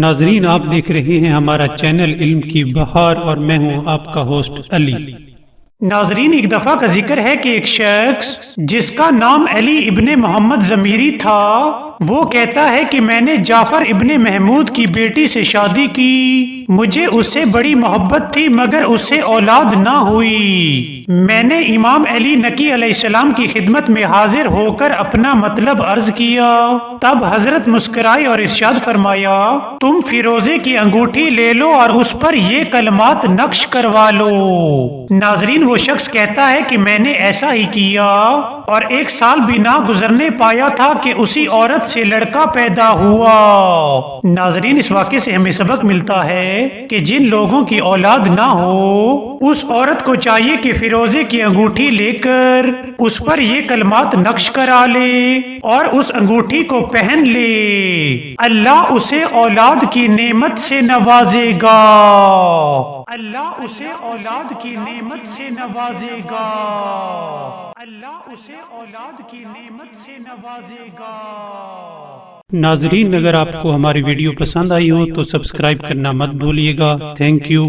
ناظرین، آپ دیکھ رہے ہیں ہمارا چینل علم کی بہار اور میں ہوں آپ کا ہوسٹ علی۔ ناظرین، ایک دفعہ کا ذکر ہے کہ ایک شخص جس کا نام علی ابن محمد ضمیری تھا، وہ کہتا ہے کہ میں نے جعفر ابن محمود کی بیٹی سے شادی کی، مجھے اس سے بڑی محبت تھی مگر اس سے اولاد نہ ہوئی۔ میں نے امام علی نقی علیہ السلام کی خدمت میں حاضر ہو کر اپنا مطلب عرض کیا، تب حضرت مسکرائے اور ارشاد فرمایا، تم فیروزے کی انگوٹھی لے لو اور اس پر یہ کلمات نقش کروا لو۔ ناظرین، وہ شخص کہتا ہے کہ میں نے ایسا ہی کیا اور 1 سال بھی نہ گزرنے پایا تھا کہ اسی عورت سے لڑکا پیدا ہوا۔ ناظرین، اس واقعے سے ہمیں سبق ملتا ہے کہ جن لوگوں کی اولاد نہ ہو، اس عورت کو چاہیے کہ فیروزے کی انگوٹھی لے کر اس پر یہ کلمات نقش کرا لے اور اس انگوٹھی کو پہن لے، اللہ اسے اولاد کی نعمت سے نوازے گا، اللہ اسے اولاد کی نعمت سے نوازے گا، اللہ اسے اولاد کی نعمت سے نوازے گا۔ ناظرین، اگر آپ کو ہماری ویڈیو پسند آئی ہو تو سبسکرائب کرنا مت بھولیے گا۔ Thank you.